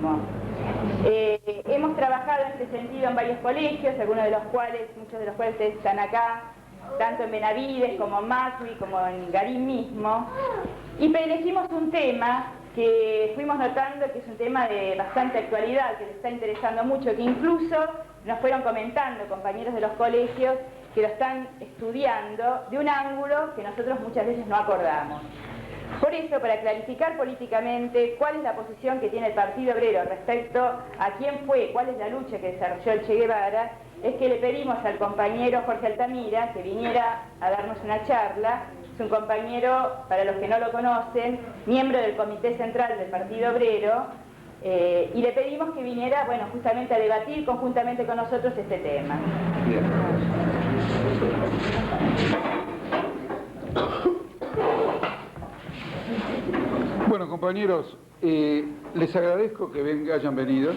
mismo. Hemos trabajado en este sentido en varios colegios, muchos de los cuales ustedes están acá, tanto en Benavides como en Macri, como en Garín mismo, y elegimos un tema que fuimos notando que es un tema de bastante actualidad, que les está interesando mucho, que incluso nos fueron comentando compañeros de los colegios que lo están estudiando de un ángulo que nosotros muchas veces no acordamos. Por eso, para clarificar políticamente cuál es la posición que tiene el Partido Obrero respecto a quién fue, cuál es la lucha que desarrolló el Che Guevara, es que le pedimos al compañero Jorge Altamira que viniera a darnos una charla. Es un compañero, para los que no lo conocen, miembro del Comité Central del Partido Obrero, y le pedimos que viniera, bueno, justamente a debatir conjuntamente con nosotros este tema. Bien. Bueno, compañeros, les agradezco que hayan venido.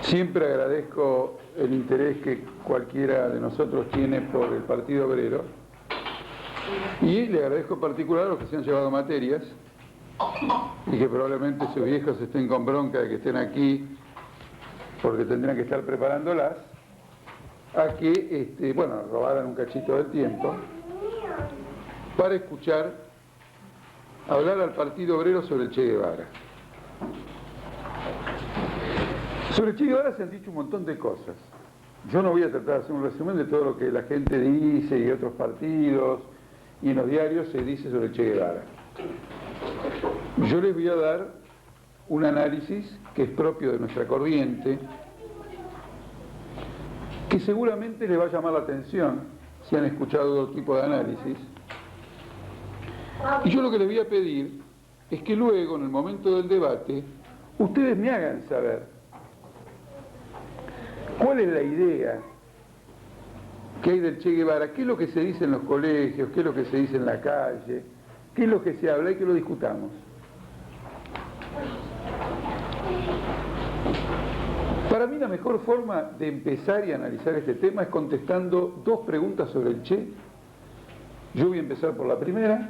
Siempre agradezco el interés que cualquiera de nosotros tiene por el Partido Obrero. Y le agradezco en particular a los que se han llevado materias y que probablemente sus viejos estén con bronca de que estén aquí porque tendrían que estar preparándolas, a que, bueno, robaran un cachito del tiempo para escuchar hablar al Partido Obrero sobre el Che Guevara. Sobre el Che Guevara se han dicho un montón de cosas. Yo no voy a tratar de hacer un resumen de todo lo que la gente dice y otros partidos y en los diarios se dice sobre el Che Guevara. Yo les voy a dar un análisis que es propio de nuestra corriente, que seguramente les va a llamar la atención si han escuchado otro tipo de análisis. Y yo lo que les voy a pedir es que luego, en el momento del debate, ustedes me hagan saber cuál es la idea que hay del Che Guevara, qué es lo que se dice en los colegios, qué es lo que se dice en la calle, qué es lo que se habla y que lo discutamos. Para mí la mejor forma de empezar y analizar este tema es contestando dos preguntas sobre el Che. Yo voy a empezar por la primera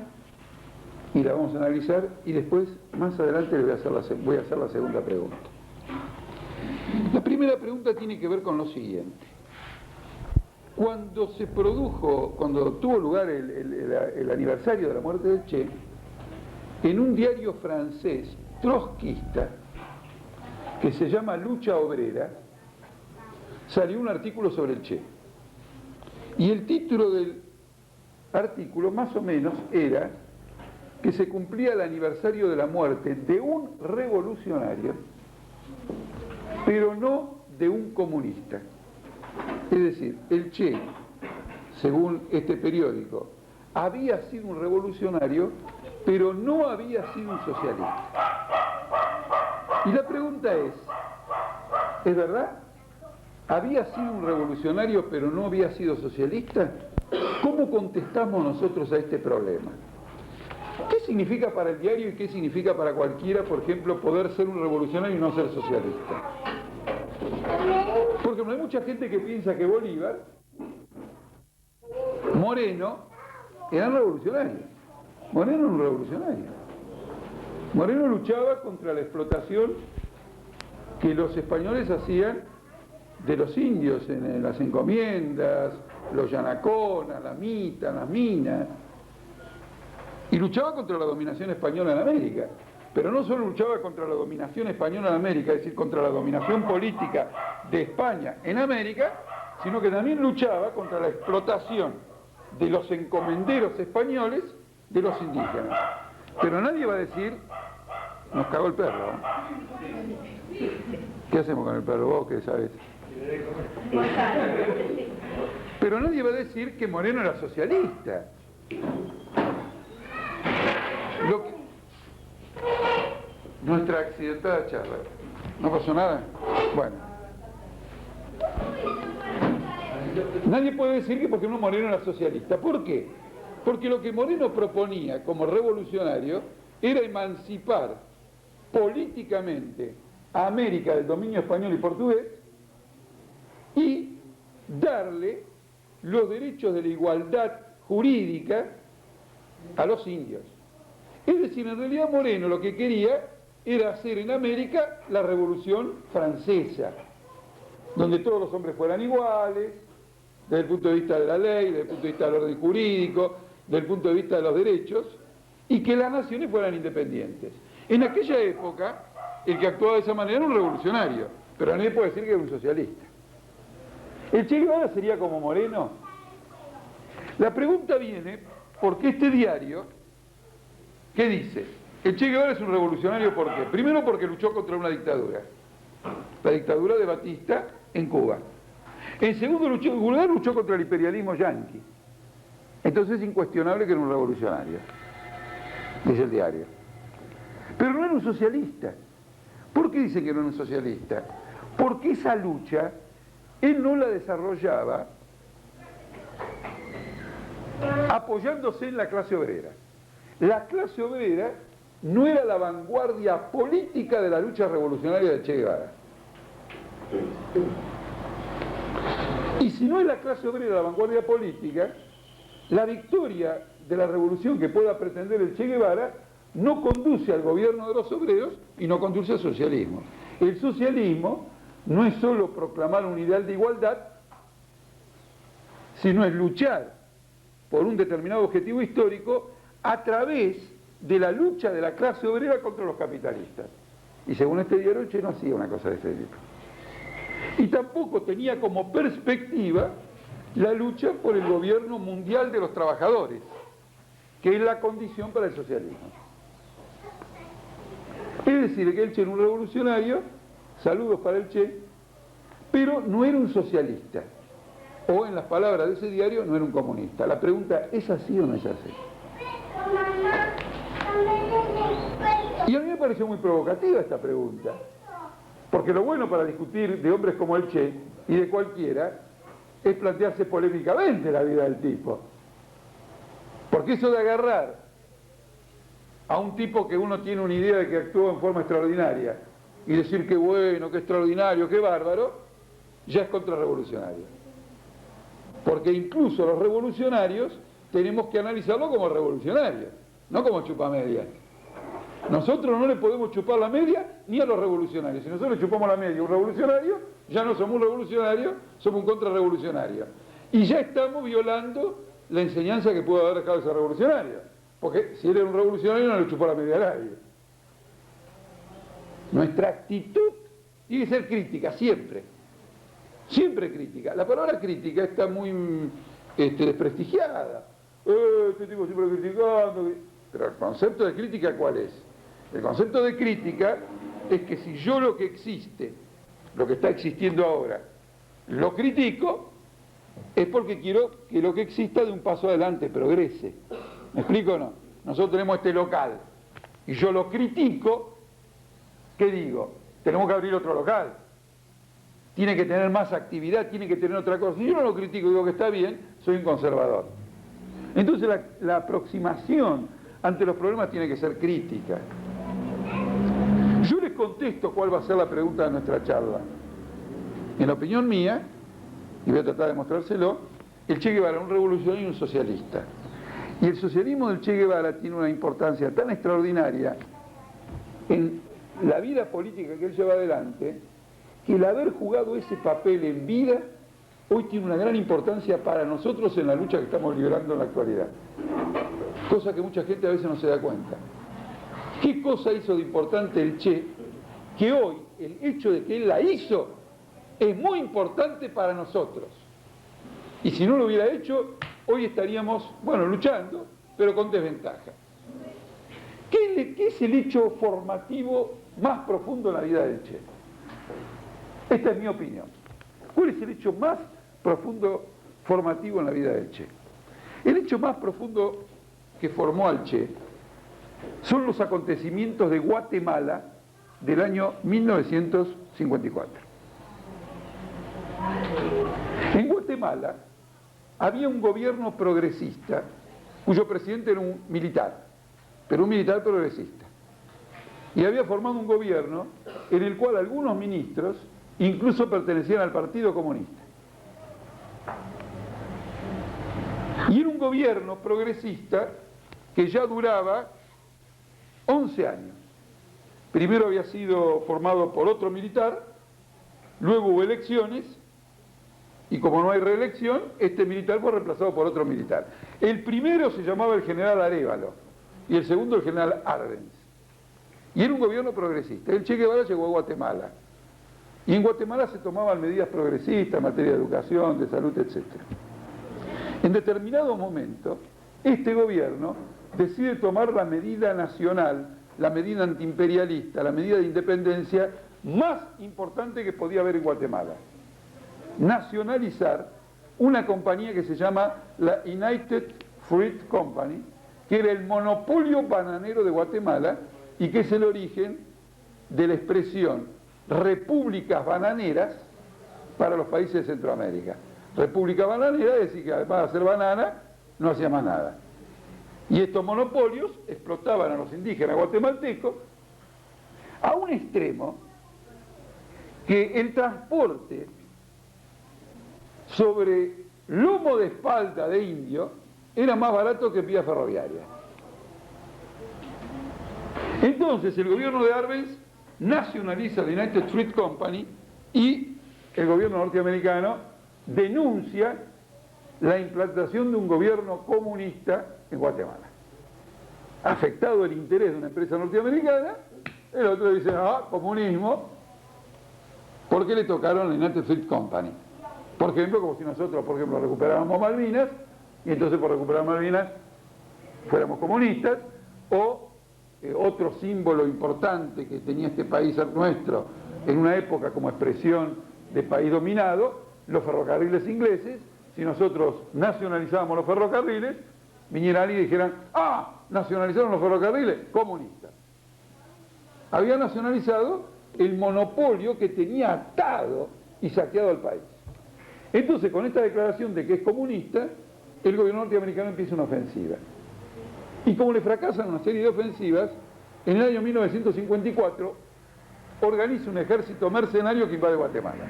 y la vamos a analizar y después, más adelante, voy a hacer la segunda pregunta. La primera pregunta tiene que ver con lo siguiente. Cuando tuvo lugar el aniversario de la muerte del Che, en un diario francés trotskista que se llama Lucha Obrera, salió un artículo sobre el Che. Y el título del artículo, más o menos, era que se cumplía el aniversario de la muerte de un revolucionario, pero no de un comunista. Es decir, el Che, según este periódico, había sido un revolucionario, pero no había sido un socialista. Y la pregunta ¿es verdad? ¿Había sido un revolucionario, pero no había sido socialista? ¿Cómo contestamos nosotros a este problema? ¿Qué significa para el diario y qué significa para cualquiera, por ejemplo, poder ser un revolucionario y no ser socialista? Porque hay mucha gente que piensa que Bolívar, Moreno, eran revolucionarios. Moreno era un revolucionario. Moreno luchaba contra la explotación que los españoles hacían de los indios en las encomiendas, los yanaconas, la mita, las minas. Y luchaba contra la dominación española en América. Pero no solo luchaba contra la dominación española en América, es decir, contra la dominación política de España en América, sino que también luchaba contra la explotación de los encomenderos españoles de los indígenas. Pero nadie va a decir, nos cagó el perro. ¿Qué hacemos con el perro? ¿Vos qué sabés? Pero nadie va a decir que Moreno era socialista. Nuestra accidentada charla. ¿No pasó nada? Bueno. Nadie puede decir que porque no Moreno era socialista. ¿Por qué? Porque lo que Moreno proponía como revolucionario era emancipar políticamente a América del dominio español y portugués y darle los derechos de la igualdad jurídica a los indios. Es decir, en realidad Moreno lo que quería era hacer en América la Revolución Francesa, donde todos los hombres fueran iguales, desde el punto de vista de la ley, desde el punto de vista del orden jurídico, desde el punto de vista de los derechos, y que las naciones fueran independientes. En aquella época, el que actuaba de esa manera era un revolucionario, pero nadie puede decir que era un socialista. ¿El Che Guevara sería como Moreno? La pregunta viene porque este diario, ¿qué dice? El Che Guevara es un revolucionario, ¿por qué? Primero porque luchó contra una dictadura, la dictadura de Batista en Cuba. En segundo lugar luchó contra el imperialismo yanqui. Entonces es incuestionable que era un revolucionario, dice el diario. Pero no era un socialista. ¿Por qué dice que no era un socialista? Porque esa lucha él no la desarrollaba apoyándose en la clase obrera. La clase obrera no era la vanguardia política de la lucha revolucionaria de Che Guevara. Y si no es la clase obrera la vanguardia política, la victoria de la revolución que pueda pretender el Che Guevara no conduce al gobierno de los obreros y no conduce al socialismo. El socialismo no es solo proclamar un ideal de igualdad, sino es luchar por un determinado objetivo histórico a través de la lucha de la clase obrera contra los capitalistas. Y según este diario, Che no hacía una cosa de este tipo. Y tampoco tenía como perspectiva la lucha por el gobierno mundial de los trabajadores, que es la condición para el socialismo. Es decir, que el Che era un revolucionario, saludos para el Che, pero no era un socialista. O en las palabras de ese diario, no era un comunista. La pregunta, ¿es así o no es así? Y a mí me pareció muy provocativa esta pregunta. Porque lo bueno para discutir de hombres como el Che, y de cualquiera, es plantearse polémicamente la vida del tipo. Porque eso de agarrar a un tipo que uno tiene una idea de que actuó en forma extraordinaria y decir que bueno, que extraordinario, que bárbaro, ya es contrarrevolucionario. Porque incluso los revolucionarios tenemos que analizarlo como revolucionarios, no como chupamedias. Nosotros no le podemos chupar la media ni a los revolucionarios. Si nosotros le chupamos la media a un revolucionario, ya no somos un revolucionario, somos un contrarrevolucionario. Y ya estamos violando la enseñanza que pudo haber dejado ese revolucionario. Porque si él era un revolucionario no le chupó la media a nadie. Nuestra actitud tiene que ser crítica, siempre. Siempre crítica. La palabra crítica está muy desprestigiada. Este tipo siempre criticando. Pero el concepto de crítica, ¿cuál es? El concepto de crítica es que si yo lo que existe, lo que está existiendo ahora, lo critico, es porque quiero que lo que exista dé un paso adelante, progrese. ¿Me explico o no? Nosotros tenemos este local y yo lo critico, ¿qué digo? Tenemos que abrir otro local. Tiene que tener más actividad, tiene que tener otra cosa. Si yo no lo critico y digo que está bien, soy un conservador. Entonces la aproximación ante los problemas tiene que ser crítica. Yo les contesto cuál va a ser la pregunta de nuestra charla. En la opinión mía, y voy a tratar de mostrárselo, el Che Guevara era un revolucionario y un socialista. Y el socialismo del Che Guevara tiene una importancia tan extraordinaria en la vida política que él lleva adelante, que el haber jugado ese papel en vida, hoy tiene una gran importancia para nosotros en la lucha que estamos librando en la actualidad. Cosa que mucha gente a veces no se da cuenta. ¿Qué cosa hizo de importante el Che? Que hoy, el hecho de que él la hizo, es muy importante para nosotros. Y si no lo hubiera hecho, hoy estaríamos, bueno, luchando, pero con desventaja. ¿Qué es el hecho formativo más profundo en la vida del Che? Esta es mi opinión. ¿Cuál es el hecho más profundo formativo en la vida del Che? El hecho más profundo que formó al Che son los acontecimientos de Guatemala del año 1954. En Guatemala había un gobierno progresista cuyo presidente era un militar, pero un militar progresista. Y había formado un gobierno en el cual algunos ministros incluso pertenecían al Partido Comunista. Y era un gobierno progresista que ya duraba 11 años. primero había sido formado por otro militar, luego hubo elecciones, y como no hay reelección, este militar fue reemplazado por otro militar. El primero se llamaba el general Arévalo, y el segundo el general Arbenz. Y era un gobierno progresista. El Che Guevara llegó a Guatemala. Y en Guatemala se tomaban medidas progresistas en materia de educación, de salud, etc. En determinado momento, este gobierno decide tomar la medida nacional, la medida antiimperialista, la medida de independencia más importante que podía haber en Guatemala. Nacionalizar una compañía que se llama la United Fruit Company, que era el monopolio bananero de Guatemala y que es el origen de la expresión repúblicas bananeras para los países de Centroamérica. República bananera es decir que además de hacer banana, no hacía más nada. Y estos monopolios explotaban a los indígenas guatemaltecos a un extremo que el transporte sobre lomo de espalda de indio era más barato que vía ferroviaria. Entonces el gobierno de Arbenz nacionaliza la United Fruit Company y el gobierno norteamericano denuncia la implantación de un gobierno comunista en Guatemala. Afectado el interés de una empresa norteamericana, el otro dice, comunismo, porque le tocaron la United Fruit Company. Por ejemplo, como si nosotros, por ejemplo, recuperáramos Malvinas, y entonces por recuperar Malvinas fuéramos comunistas, o otro símbolo importante que tenía este país nuestro en una época como expresión de país dominado, los ferrocarriles ingleses. Si nosotros nacionalizábamos los ferrocarriles, vinieran y dijeran, nacionalizaron los ferrocarriles, comunistas. Había nacionalizado el monopolio que tenía atado y saqueado al país. Entonces, con esta declaración de que es comunista, el gobierno norteamericano empieza una ofensiva. Y como le fracasan una serie de ofensivas, en el año 1954 organiza un ejército mercenario que invade Guatemala.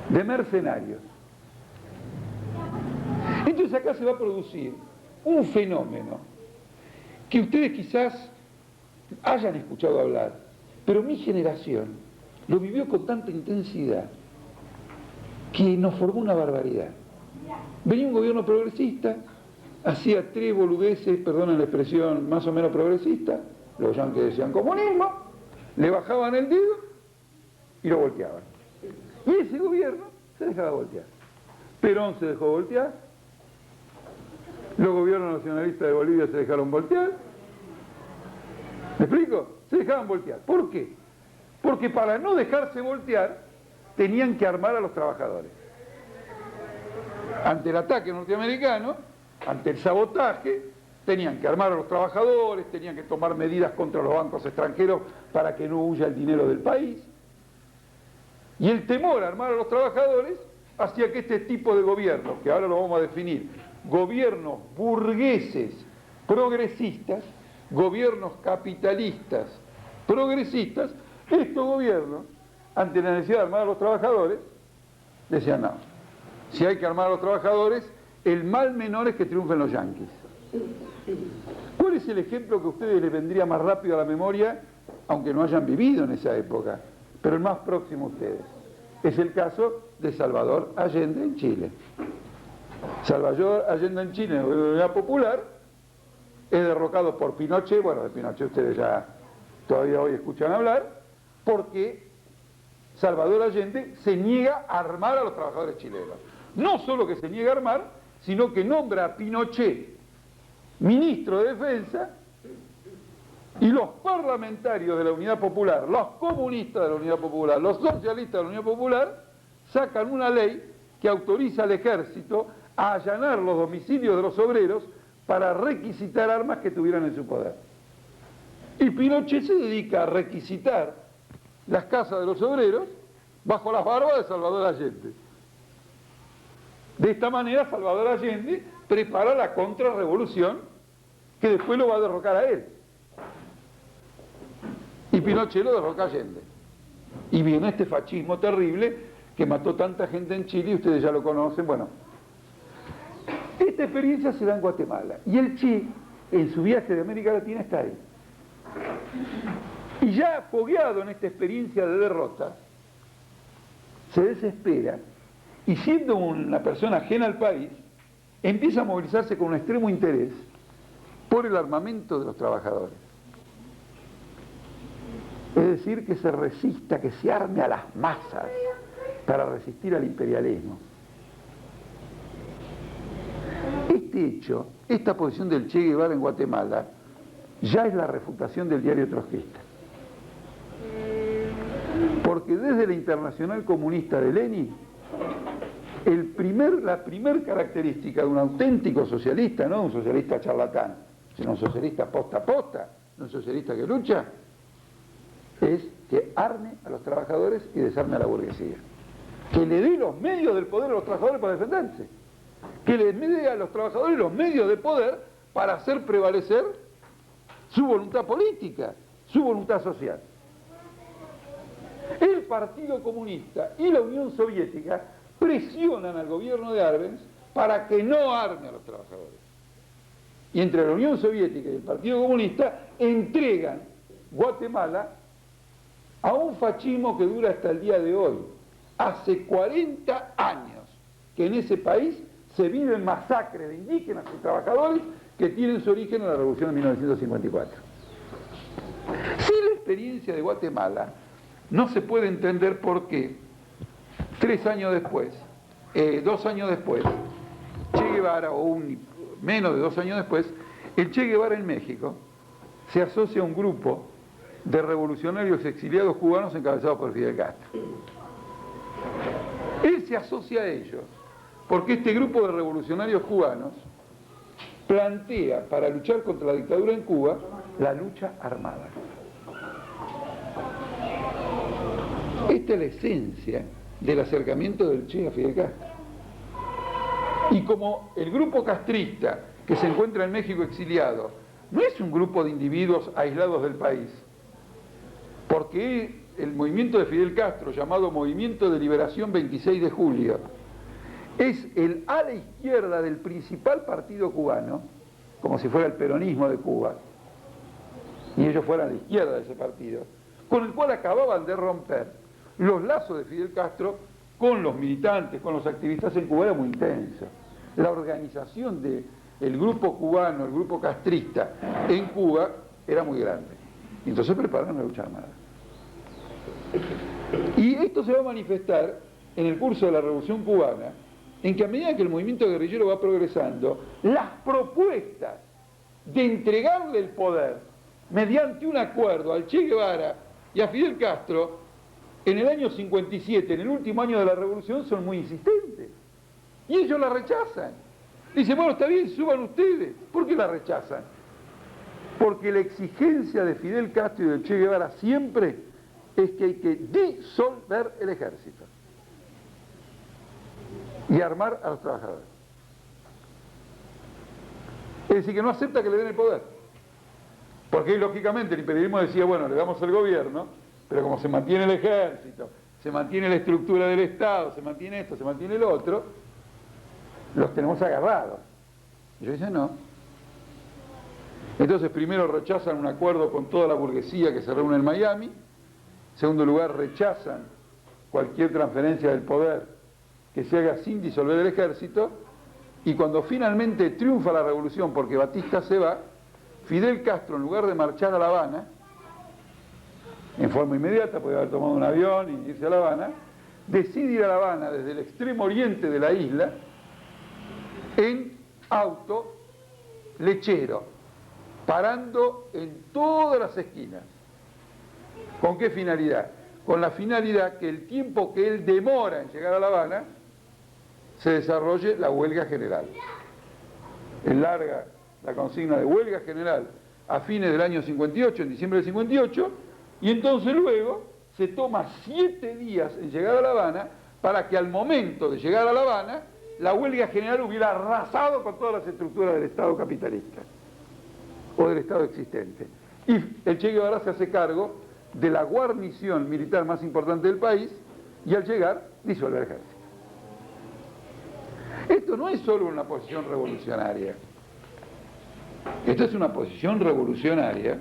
De mercenarios. Entonces acá se va a producir un fenómeno que ustedes quizás hayan escuchado hablar, pero mi generación lo vivió con tanta intensidad que nos formó una barbaridad. Venía un gobierno progresista, hacía tres boludeces, perdonen la expresión, más o menos progresista, los yanquis decían comunismo, le bajaban el dedo y lo volteaban. Y ese gobierno se dejaba voltear. Perón se dejó voltear, los gobiernos nacionalistas de Bolivia se dejaron voltear. ¿Me explico? Se dejaban voltear. ¿Por qué? Porque para no dejarse voltear tenían que armar a los trabajadores. Ante el ataque norteamericano, ante el sabotaje, tenían que armar a los trabajadores, tenían que tomar medidas contra los bancos extranjeros para que no huya el dinero del país. Y el temor a armar a los trabajadores hacía que este tipo de gobiernos, que ahora lo vamos a definir, gobiernos burgueses progresistas, gobiernos capitalistas progresistas, estos gobiernos, ante la necesidad de armar a los trabajadores, decían no, si hay que armar a los trabajadores, el mal menor es que triunfen los yanquis. ¿Cuál es el ejemplo que a ustedes les vendría más rápido a la memoria, aunque no hayan vivido en esa época, pero el más próximo a ustedes? Es el caso de Salvador Allende en Chile. Salvador Allende en Chile, en la Unidad Popular, es derrocado por Pinochet. Bueno, de Pinochet ustedes ya todavía hoy escuchan hablar, porque Salvador Allende se niega a armar a los trabajadores chilenos. No solo que se niega a armar, sino que nombra a Pinochet ministro de Defensa, y los parlamentarios de la Unidad Popular, los comunistas de la Unidad Popular, los socialistas de la Unidad Popular, sacan una ley que autoriza al ejército a allanar los domicilios de los obreros para requisitar armas que tuvieran en su poder. Y Pinochet se dedica a requisitar las casas de los obreros bajo las barbas de Salvador Allende. De esta manera Salvador Allende prepara la contrarrevolución que después lo va a derrocar a él. Y Pinochet lo derroca a Allende. Y viene este fascismo terrible que mató tanta gente en Chile, y ustedes ya lo conocen. Bueno, esta experiencia se da en Guatemala. Y el Che, en su viaje de América Latina, está ahí. Y ya fogueado en esta experiencia de derrota, se desespera y siendo una persona ajena al país, empieza a movilizarse con un extremo interés por el armamento de los trabajadores. Es decir, que se resista, que se arme a las masas para resistir al imperialismo. Este hecho, esta posición del Che Guevara en Guatemala, ya es la refutación del diario trotskista. Porque desde la Internacional Comunista de Lenin, la primer característica de un auténtico socialista, no un socialista charlatán, sino un socialista posta a posta, un socialista que lucha, es que arme a los trabajadores y desarme a la burguesía. Que le dé los medios del poder a los trabajadores para defenderse. Que le dé a los trabajadores los medios de poder para hacer prevalecer su voluntad política, su voluntad social. El Partido Comunista y la Unión Soviética presionan al gobierno de Arbenz para que no arme a los trabajadores. Y entre la Unión Soviética y el Partido Comunista entregan Guatemala a un fascismo que dura hasta el día de hoy. Hace 40 años que en ese país se vive masacre de indígenas y trabajadores que tienen su origen en la Revolución de 1954. Si la experiencia de Guatemala no se puede entender por qué 2 años después, Che Guevara, o menos de 2 años después, el Che Guevara en México se asocia a un grupo de revolucionarios exiliados cubanos encabezados por Fidel Castro. Él se asocia a ellos porque este grupo de revolucionarios cubanos plantea para luchar contra la dictadura en Cuba la lucha armada. Esta es la esencia del acercamiento del Che a Fidel Castro. Y como el grupo castrista que se encuentra en México exiliado no es un grupo de individuos aislados del país, porque el movimiento de Fidel Castro, llamado Movimiento de Liberación 26 de Julio, es el ala izquierda del principal partido cubano, como si fuera el peronismo de Cuba, y ellos fueran a la izquierda de ese partido, con el cual acababan de romper los lazos de Fidel Castro con los militantes, con los activistas en Cuba era muy intensa. La organización del grupo cubano, el grupo castrista en Cuba era muy grande. Y entonces prepararon la lucha armada. Y esto se va a manifestar en el curso de la Revolución Cubana, en que a medida que el movimiento guerrillero va progresando, las propuestas de entregarle el poder mediante un acuerdo al Che Guevara y a Fidel Castro en el año 57, en el último año de la revolución, son muy insistentes. Y ellos la rechazan. Dicen, bueno, está bien, suban ustedes. ¿Por qué la rechazan? Porque la exigencia de Fidel Castro y del Che Guevara siempre es que hay que disolver el ejército y armar a los trabajadores. Es decir, que no acepta que le den el poder. Porque lógicamente el imperialismo decía, bueno, le damos el gobierno, pero como se mantiene el ejército, se mantiene la estructura del Estado, se mantiene esto, se mantiene el otro, los tenemos agarrados. Y ellos dicen no. Entonces primero rechazan un acuerdo con toda la burguesía que se reúne en Miami, en segundo lugar rechazan cualquier transferencia del poder que se haga sin disolver el ejército, y cuando finalmente triunfa la revolución porque Batista se va, Fidel Castro, en lugar de marchar a La Habana, en forma inmediata, podía haber tomado un avión y irse a La Habana, decide ir a La Habana desde el extremo oriente de la isla en auto lechero, parando en todas las esquinas. ¿Con qué finalidad? Con la finalidad que el tiempo que él demora en llegar a La Habana se desarrolle la huelga general. Él larga la consigna de huelga general a fines del año 58, en diciembre del 58, y entonces luego se toma 7 días en llegar a La Habana para que al momento de llegar a La Habana la huelga general hubiera arrasado con todas las estructuras del Estado capitalista o del Estado existente. Y el Che Guevara se hace cargo de la guarnición militar más importante del país y al llegar disuelve el ejército. Esto no es solo una posición revolucionaria. Esto es una posición revolucionaria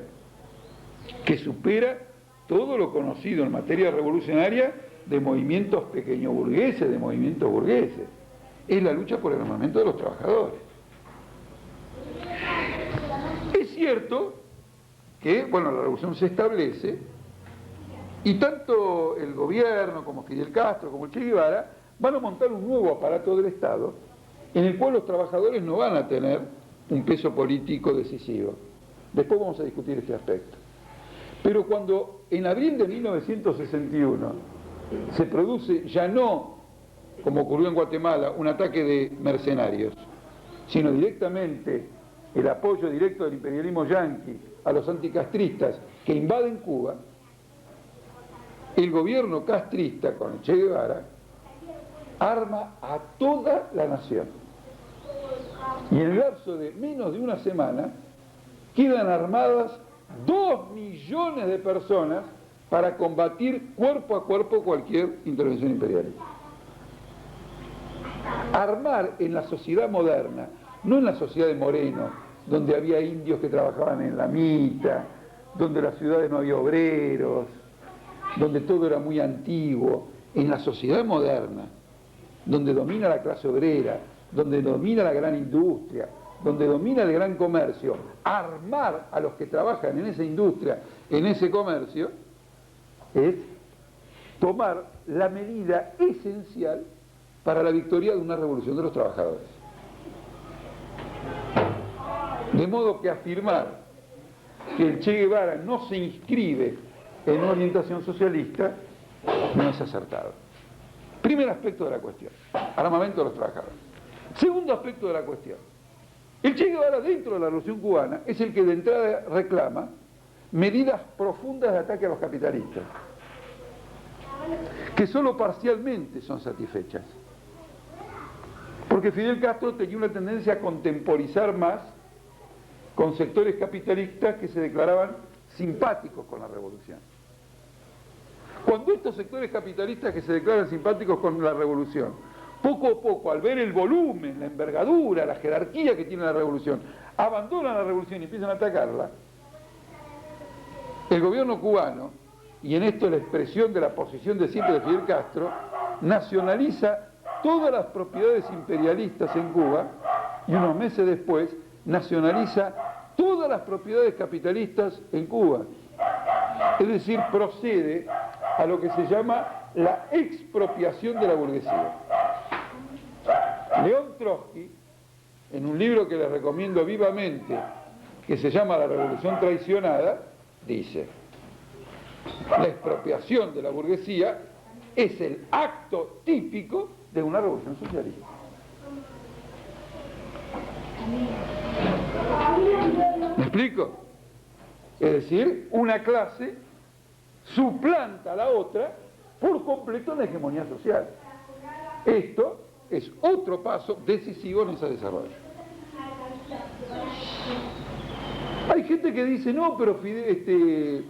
que supera todo lo conocido en materia revolucionaria de movimientos pequeño burgueses, de movimientos burgueses. Es la lucha por el armamento de los trabajadores. Es cierto que, bueno, la revolución se establece y tanto el gobierno como Fidel Castro, como el Che Guevara, van a montar un nuevo aparato del Estado en el cual los trabajadores no van a tener un peso político decisivo. Después vamos a discutir este aspecto. Pero cuando en abril de 1961 se produce, ya no, como ocurrió en Guatemala, un ataque de mercenarios, sino directamente el apoyo directo del imperialismo yanqui a los anticastristas que invaden Cuba, el gobierno castrista con el Che Guevara arma a toda la nación. Y en el lapso de menos de una semana quedan armadas 2 millones de personas para combatir cuerpo a cuerpo cualquier intervención imperialista. Armar en la sociedad moderna, no en la sociedad de Moreno, donde había indios que trabajaban en la mita, donde en las ciudades no había obreros, donde todo era muy antiguo, en la sociedad moderna, donde domina la clase obrera, donde domina la gran industria, donde domina el gran comercio, armar a los que trabajan en esa industria, en ese comercio, es tomar la medida esencial para la victoria de una revolución de los trabajadores. De modo que afirmar que el Che Guevara no se inscribe en una orientación socialista no es acertado. Primer aspecto de la cuestión, armamento de los trabajadores. Segundo aspecto de la cuestión, el Che Guevara dentro de la Revolución Cubana es el que de entrada reclama medidas profundas de ataque a los capitalistas, que solo parcialmente son satisfechas. Porque Fidel Castro tenía una tendencia a contemporizar más con sectores capitalistas que se declaraban simpáticos con la revolución. Cuando estos sectores capitalistas que se declaran simpáticos con la revolución, poco a poco, al ver el volumen, la envergadura, la jerarquía que tiene la revolución, abandonan la revolución y empiezan a atacarla, el gobierno cubano, y en esto la expresión de la posición de siempre de Fidel Castro, nacionaliza todas las propiedades imperialistas en Cuba y unos meses después nacionaliza todas las propiedades capitalistas en Cuba. Es decir, procede a lo que se llama la expropiación de la burguesía. León Trotsky, en un libro que les recomiendo vivamente, que se llama La Revolución Traicionada, dice: la expropiación de la burguesía es el acto típico de una revolución socialista. ¿Me explico? Es decir, una clase suplanta a la otra por completo en la hegemonía social. Esto es otro paso decisivo en ese desarrollo. Hay gente que dice, no, pero el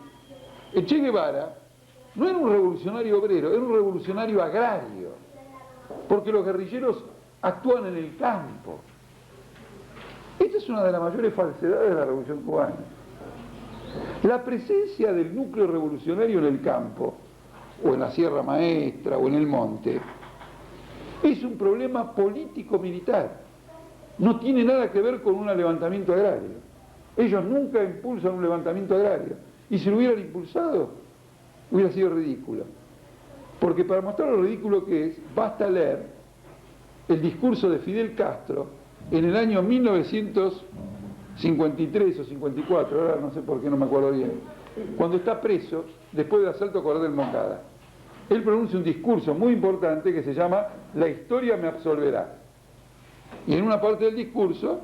Che Guevara no era un revolucionario obrero, era un revolucionario agrario, porque los guerrilleros actúan en el campo. Esta es una de las mayores falsedades de la Revolución Cubana. La presencia del núcleo revolucionario en el campo, o en la Sierra Maestra, o en el monte, es un problema político-militar. No tiene nada que ver con un levantamiento agrario. Ellos nunca impulsan un levantamiento agrario. Y si lo hubieran impulsado, hubiera sido ridículo. Porque para mostrar lo ridículo que es, basta leer el discurso de Fidel Castro en el año 1953 o 54, ahora no sé por qué no me acuerdo bien, cuando está preso después del asalto a Coronel Moncada. Él pronuncia un discurso muy importante que se llama La historia me absolverá. Y en una parte del discurso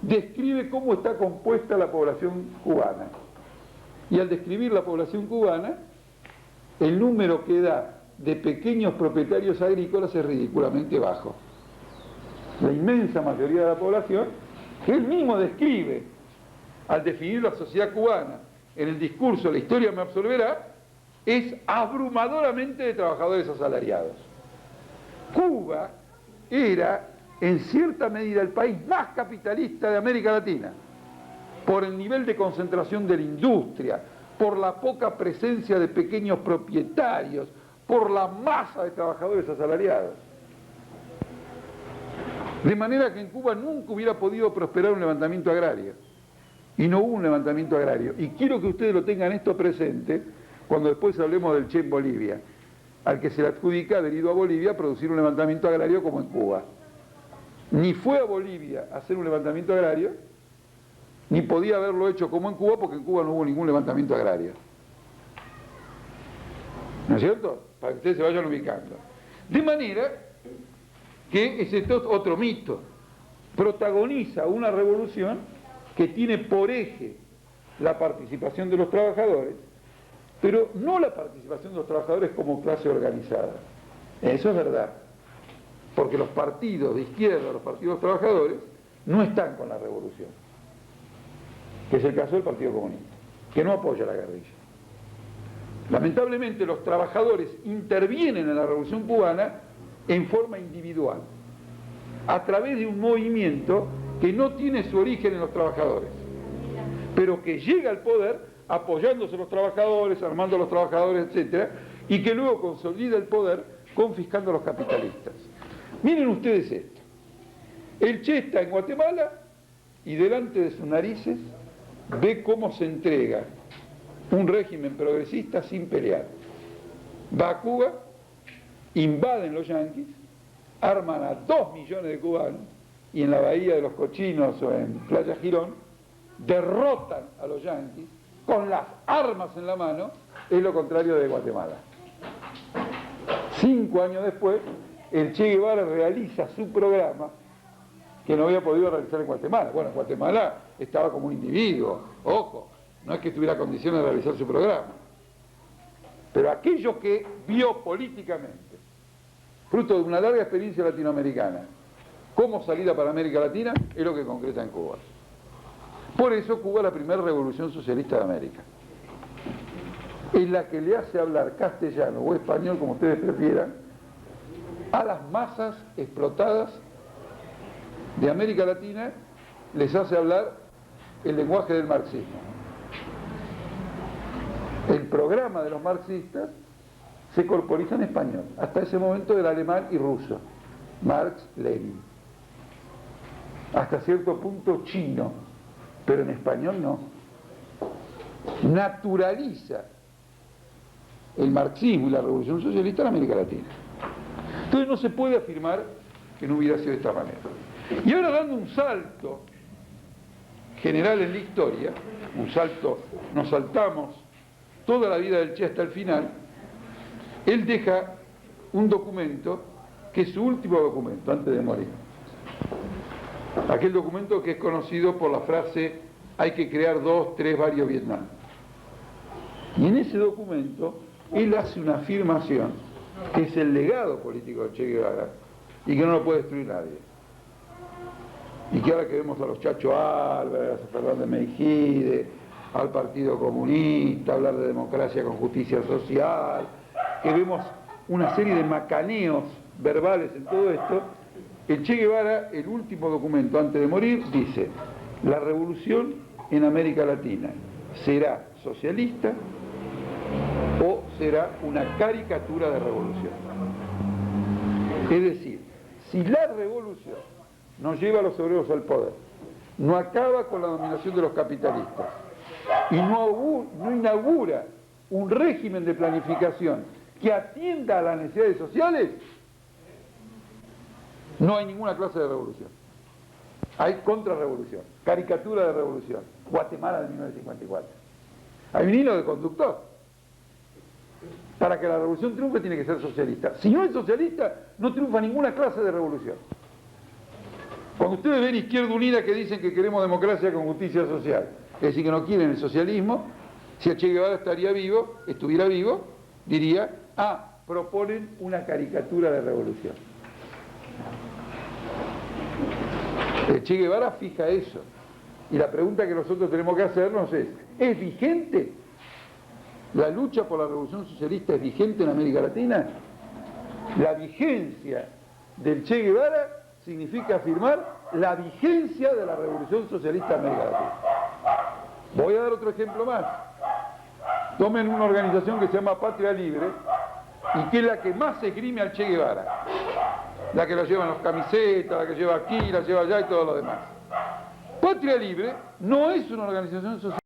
describe cómo está compuesta la población cubana. Y al describir la población cubana, el número que da de pequeños propietarios agrícolas es ridículamente bajo. La inmensa mayoría de la población, que él mismo describe al definir la sociedad cubana en el discurso La historia me absolverá, es abrumadoramente de trabajadores asalariados. Cuba era en cierta medida el país más capitalista de América Latina, por el nivel de concentración de la industria, por la poca presencia de pequeños propietarios, por la masa de trabajadores asalariados. De manera que en Cuba nunca hubiera podido prosperar un levantamiento agrario. Y no hubo un levantamiento agrario. Y quiero que ustedes lo tengan esto presente cuando después hablemos del Che en Bolivia, al que se le adjudica haber ido a Bolivia a producir un levantamiento agrario como en Cuba. Ni fue a Bolivia a hacer un levantamiento agrario, ni podía haberlo hecho como en Cuba, porque en Cuba no hubo ningún levantamiento agrario. ¿No es cierto? Para que ustedes se vayan ubicando. De manera que ese es otro mito. Protagoniza una revolución que tiene por eje la participación de los trabajadores, pero no la participación de los trabajadores como clase organizada. Eso es verdad, porque los partidos de izquierda, los partidos trabajadores, no están con la revolución, que es el caso del Partido Comunista, que no apoya la guerrilla. Lamentablemente los trabajadores intervienen en la revolución cubana en forma individual, a través de un movimiento que no tiene su origen en los trabajadores, pero que llega al poder apoyándose a los trabajadores, armando a los trabajadores, etc., y que luego consolida el poder confiscando a los capitalistas. Miren ustedes esto. El Che está en Guatemala y delante de sus narices ve cómo se entrega un régimen progresista sin pelear. Va a Cuba, invaden los yanquis, arman a 2 millones de cubanos, y en la Bahía de los Cochinos o en Playa Girón, derrotan a los yanquis con las armas en la mano. Es lo contrario de Guatemala. 5 años después, el Che Guevara realiza su programa que no había podido realizar en Guatemala. Bueno, en Guatemala estaba como un individuo, ojo, no es que tuviera condiciones de realizar su programa. Pero aquello que vio políticamente, fruto de una larga experiencia latinoamericana, como salida para América Latina, es lo que concreta en Cuba. Por eso Cuba es la primera revolución socialista de América. Es la que le hace hablar castellano o español, como ustedes prefieran, a las masas explotadas de América Latina, les hace hablar el lenguaje del marxismo. El programa de los marxistas se corporiza en español. Hasta ese momento era alemán y ruso. Marx, Lenin. Hasta cierto punto chino, pero en español no. Naturaliza el marxismo y la revolución socialista en América Latina. Entonces no se puede afirmar que no hubiera sido de esta manera. Y ahora, dando un salto general en la historia, un salto, nos saltamos toda la vida del Che hasta el final, él deja un documento que es su último documento antes de morir. Aquel documento que es conocido por la frase hay que crear 2, 3, varios Vietnam. Y en ese documento él hace una afirmación que es el legado político de Che Guevara y que no lo puede destruir nadie. Y que ahora que vemos a los Chacho Álvarez, a Fernández Meijide, al Partido Comunista, hablar de democracia con justicia social, que vemos una serie de macaneos verbales en todo esto, el Che Guevara, el último documento antes de morir, dice: la revolución en América Latina será socialista o será una caricatura de revolución. Es decir, si la revolución no lleva a los obreros al poder, no acaba con la dominación de los capitalistas y no inaugura un régimen de planificación que atienda a las necesidades sociales, no hay ninguna clase de revolución. Hay contrarrevolución, caricatura de revolución. Guatemala de 1954. Hay un hilo de conductor. Para que la revolución triunfe tiene que ser socialista. Si no es socialista, no triunfa ninguna clase de revolución. Cuando ustedes ven Izquierda Unida que dicen que queremos democracia con justicia social, es decir, que no quieren el socialismo, si el Che Guevara estuviera vivo, diría: proponen una caricatura de revolución. El Che Guevara fija eso. Y la pregunta que nosotros tenemos que hacernos ¿es vigente? ¿La lucha por la revolución socialista es vigente en América Latina? La vigencia del Che Guevara significa afirmar la vigencia de la revolución socialista en América Latina. Voy a dar otro ejemplo más. Tomen una organización que se llama Patria Libre y que es la que más esgrime al Che Guevara. La que la lleva en las camisetas, la que lleva aquí, la lleva allá y todo lo demás. Patria Libre no es una organización social.